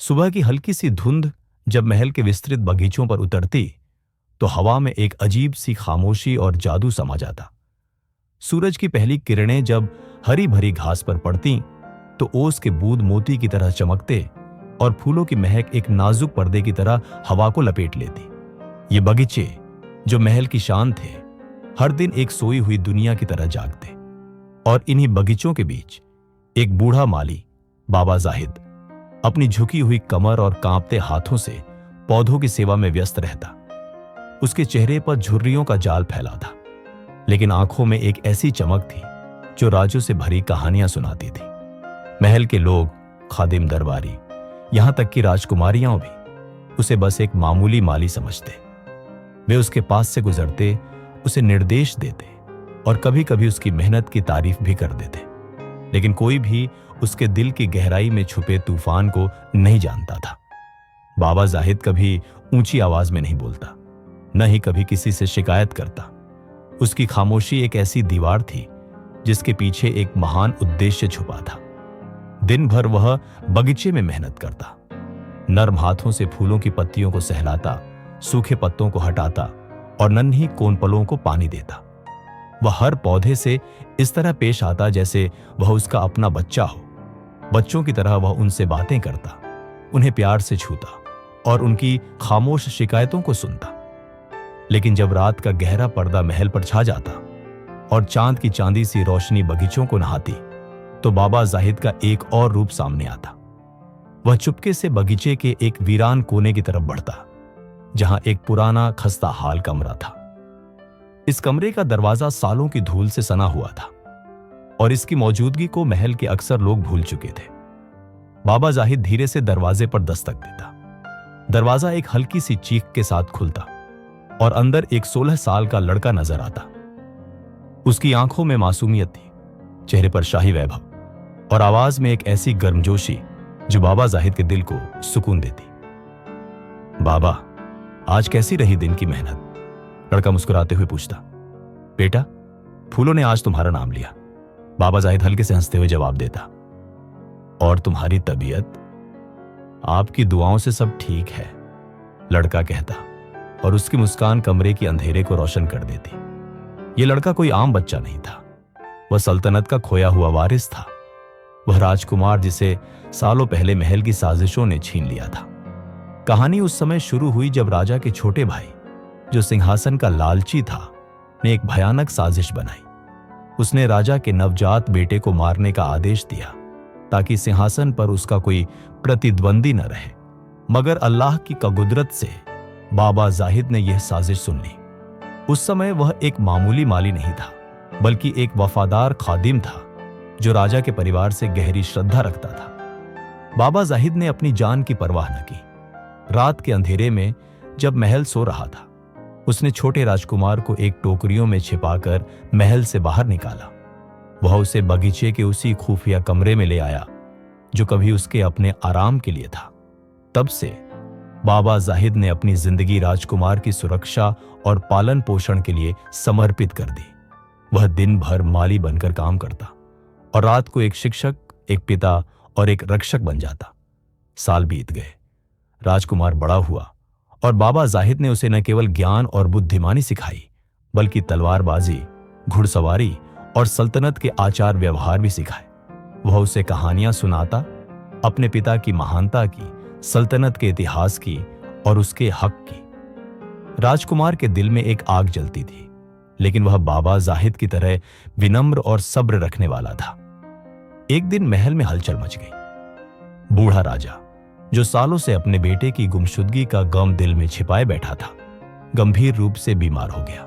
सुबह की हल्की सी धुंध जब महल के विस्तृत बगीचों पर उतरती तो हवा में एक अजीब सी खामोशी और जादू समा जाता। सूरज की पहली किरणें जब हरी भरी घास पर पड़ती तो ओस के बूंद मोती की तरह चमकते और फूलों की महक एक नाजुक पर्दे की तरह हवा को लपेट लेती। ये बगीचे जो महल की शान थे, हर दिन एक सोई हुई दुनिया की तरह जागते। और इन्हीं बगीचों के बीच एक बूढ़ा माली बाबा जाहिद अपनी झुकी हुई कमर और कांपते हाथों से पौधों की सेवा में व्यस्त रहता। उसके चेहरे पर झुर्रियों का जाल फैला था, लेकिन आंखों में एक ऐसी चमक थी जो राजों से भरी कहानियां सुनाती थी। महल के लोग, खादिम, दरबारी, यहां तक कि राजकुमारियां भी उसे बस एक मामूली माली समझते। वे उसके पास से गुजरते, उसे निर्देश देते और कभी कभी उसकी मेहनत की तारीफ भी कर देते, लेकिन कोई भी उसके दिल की गहराई में छुपे तूफान को नहीं जानता था। बाबा जाहिद कभी ऊंची आवाज में नहीं बोलता, न ही कभी किसी से शिकायत करता। उसकी खामोशी एक ऐसी दीवार थी जिसके पीछे एक महान उद्देश्य छुपा था। दिन भर वह बगीचे में मेहनत करता, नर्म हाथों से फूलों की पत्तियों को सहलाता, सूखे पत्तों को हटाता और नन्ही कोनपलों को पानी देता। वह हर पौधे से इस तरह पेश आता जैसे वह उसका अपना बच्चा हो। बच्चों की तरह वह उनसे बातें करता, उन्हें प्यार से छूता और उनकी खामोश शिकायतों को सुनता। लेकिन जब रात का गहरा पर्दा महल पर छा जाता और चांद की चांदी सी रोशनी बगीचों को नहाती, तो बाबा जाहिद का एक और रूप सामने आता। वह चुपके से बगीचे के एक वीरान कोने की तरफ बढ़ता, जहां एक पुराना खस्ता हाल कमरा था। इस कमरे का दरवाजा सालों की धूल से सना हुआ था और इसकी मौजूदगी को महल के अक्सर लोग भूल चुके थे। बाबा जाहिद धीरे से दरवाजे पर दस्तक देता। दरवाजा एक हल्की सी चीख के साथ खुलता और अंदर एक 16 साल का लड़का नजर आता। उसकी आंखों में मासूमियत थी, चेहरे पर शाही वैभव और आवाज में एक ऐसी गर्मजोशी जो बाबा जाहिद के दिल को सुकून देती। बाबा, आज कैसी रही दिन की मेहनत? लड़का मुस्कुराते हुए पूछता। बेटा, फूलों ने आज तुम्हारा नाम लिया, बाबा जाहिद हल्के से हंसते हुए जवाब देता। और तुम्हारी तबीयत? आपकी दुआओं से सब ठीक है, लड़का कहता और उसकी मुस्कान कमरे के अंधेरे को रोशन कर देती। यह लड़का कोई आम बच्चा नहीं था, वह सल्तनत का खोया हुआ वारिस था। वह राजकुमार जिसे सालों पहले महल की साजिशों ने छीन लिया था। कहानी उस समय शुरू हुई जब राजा के छोटे भाई, जो सिंहासन का लालची था, ने एक भयानक साजिश बनाई। उसने राजा के नवजात बेटे को मारने का आदेश दिया ताकि सिंहासन पर उसका कोई प्रतिद्वंदी न रहे। मगर अल्लाह की कुदरत से बाबा जाहिद ने यह साजिश सुन ली। उस समय वह एक मामूली माली नहीं था, बल्कि एक वफादार खादिम था जो राजा के परिवार से गहरी श्रद्धा रखता था। बाबा जाहिद ने अपनी जान की परवाह न की। रात के अंधेरे में जब महल सो रहा था, उसने छोटे राजकुमार को एक टोकरियों में छिपाकर महल से बाहर निकाला। वह उसे बगीचे के उसी खुफिया कमरे में ले आया जो कभी उसके अपने आराम के लिए था। तब से बाबा जाहिद ने अपनी जिंदगी राजकुमार की सुरक्षा और पालन पोषण के लिए समर्पित कर दी। वह दिन भर माली बनकर काम करता और रात को एक शिक्षक, एक पिता और एक रक्षक बन जाता। साल बीत गए, राजकुमार बड़ा हुआ और बाबा जाहिद ने उसे न केवल ज्ञान और बुद्धिमानी सिखाई, बल्कि तलवारबाजी, घुड़सवारी और सल्तनत के आचार व्यवहार भी सिखाए। वह उसे कहानियां सुनाता, अपने पिता की महानता की, सल्तनत के इतिहास की और उसके हक की। राजकुमार के दिल में एक आग जलती थी, लेकिन वह बाबा जाहिद की तरह विनम्र और सब्र रखने वाला था। एक दिन महल में हलचल मच गई। बूढ़ा राजा, जो सालों से अपने बेटे की गुमशुदगी का गम दिल में छिपाए बैठा था, गंभीर रूप से बीमार हो गया।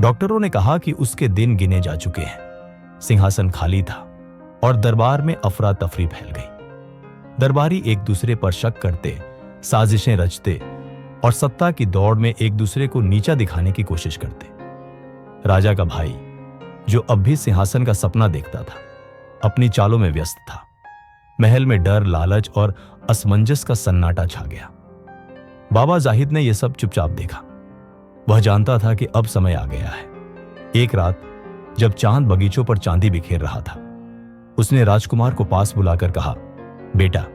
डॉक्टरों ने कहा कि उसके दिन गिने जा चुके हैं। सिंहासन खाली था और दरबार में अफरा तफरी फैल गई। दरबारी एक दूसरे पर शक करते, साजिशें रचते और सत्ता की दौड़ में एक दूसरे को नीचा दिखाने की कोशिश करते। राजा का भाई, जो अब भी सिंहासन का सपना देखता था, अपनी चालों में व्यस्त था। महल में डर, लालच और असमंजस का सन्नाटा छा गया। बाबा जाहिद ने यह सब चुपचाप देखा। वह जानता था कि अब समय आ गया है। एक रात जब चांद बगीचों पर चांदी बिखेर रहा था, उसने राजकुमार को पास बुलाकर कहा, बेटा,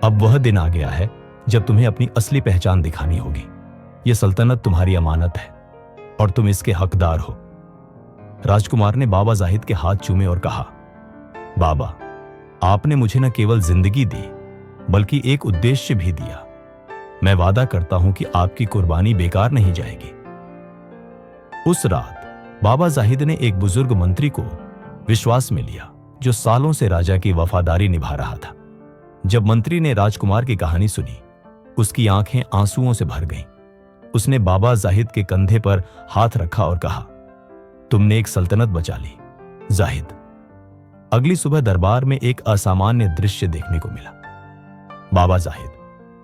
अब वह दिन आ गया है जब तुम्हें अपनी असली पहचान दिखानी होगी। यह सल्तनत तुम्हारी अमानत है और तुम इसके हकदार हो। राजकुमार ने बाबा जाहिद के हाथ चूमे और कहा, बाबा, आपने मुझे न केवल जिंदगी दी बल्कि एक उद्देश्य भी दिया। मैं वादा करता हूं कि आपकी कुर्बानी बेकार नहीं जाएगी। उस रात बाबा जाहिद ने एक बुजुर्ग मंत्री को विश्वास में लिया जो सालों से राजा की वफादारी निभा रहा था। जब मंत्री ने राजकुमार की कहानी सुनी, उसकी आंखें आंसुओं से भर गईं। उसने बाबा जाहिद के कंधे पर हाथ रखा और कहा, तुमने एक सल्तनत बचा ली जाहिद। अगली सुबह दरबार में एक असामान्य दृश्य देखने को मिला। बाबा जाहिद,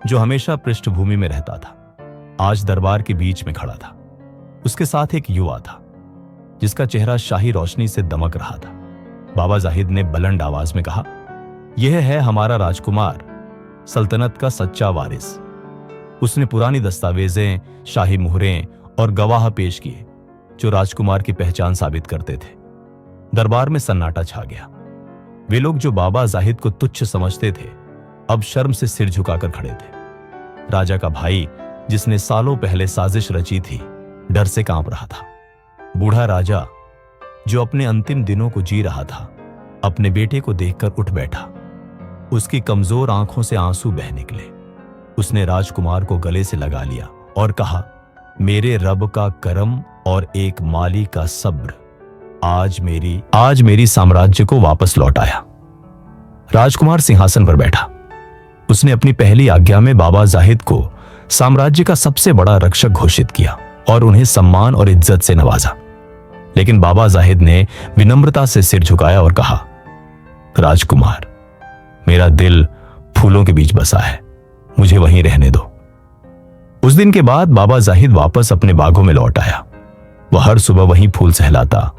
जो हमेशा पृष्ठभूमि में रहता था, आज दरबार के बीच में खड़ा था। उसके साथ एक युवा था जिसका चेहरा शाही रोशनी से दमक रहा था। बाबा जाहिद ने बुलंद आवाज में कहा, यह है हमारा राजकुमार, सल्तनत का सच्चा वारिस। उसने पुरानी दस्तावेजें, शाही मुहरें और गवाह पेश किए जो राजकुमार की पहचान साबित करते थे। दरबार में सन्नाटा छा गया। वे लोग जो बाबा जाहिद को तुच्छ समझते थे, अब शर्म से सिर झुकाकर खड़े थे। राजा का भाई, जिसने सालों पहले साजिश रची थी, डर से कांप रहा था। बूढ़ा राजा, जो अपने अंतिम दिनों को जी रहा था, अपने बेटे को देखकर उठ बैठा। उसकी कमजोर आंखों से आंसू बह निकले। उसने राजकुमार को गले से लगा लिया और कहा, मेरे रब का करम और एक माली का सब्र आज मेरी साम्राज्य को वापस लौटाया। राजकुमार सिंहासन पर बैठा। उसने अपनी पहली आज्ञा में बाबा जाहिद को साम्राज्य का सबसे बड़ा रक्षक घोषित किया और उन्हें सम्मान और इज्जत से नवाजा। लेकिन बाबा जाहिद ने विनम्रता से सिर झुकाया और कहा, राजकुमार, मेरा दिल फूलों के बीच बसा है, मुझे वहीं रहने दो। उस दिन के बाद बाबा जाहिद वापस अपने बागों में लौट आया। वह हर सुबह वहीं फूल सहलाता,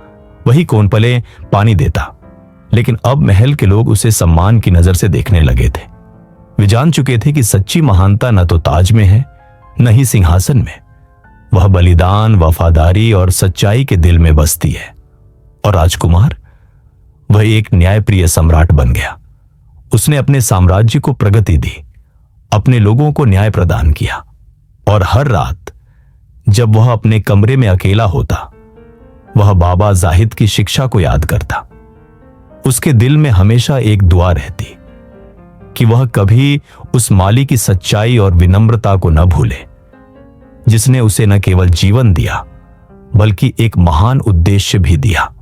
वही कोनपले पानी देता। लेकिन अब महल के लोग उसे सम्मान की नजर से देखने लगे थे। वे जान चुके थे कि सच्ची महानता न तो ताज में है, न ही सिंहासन में। वह बलिदान, वफादारी और सच्चाई के दिल में बसती है। और राजकुमार, वह एक न्यायप्रिय सम्राट बन गया। उसने अपने साम्राज्य को प्रगति दी, अपने लोगों को न्याय प्रदान किया। और हर रात जब वह अपने कमरे में अकेला होता, वह बाबा जाहिद की शिक्षा को याद करता। उसके दिल में हमेशा एक दुआ रहती कि वह कभी उस माली की सच्चाई और विनम्रता को न भूले, जिसने उसे न केवल जीवन दिया बल्कि एक महान उद्देश्य भी दिया।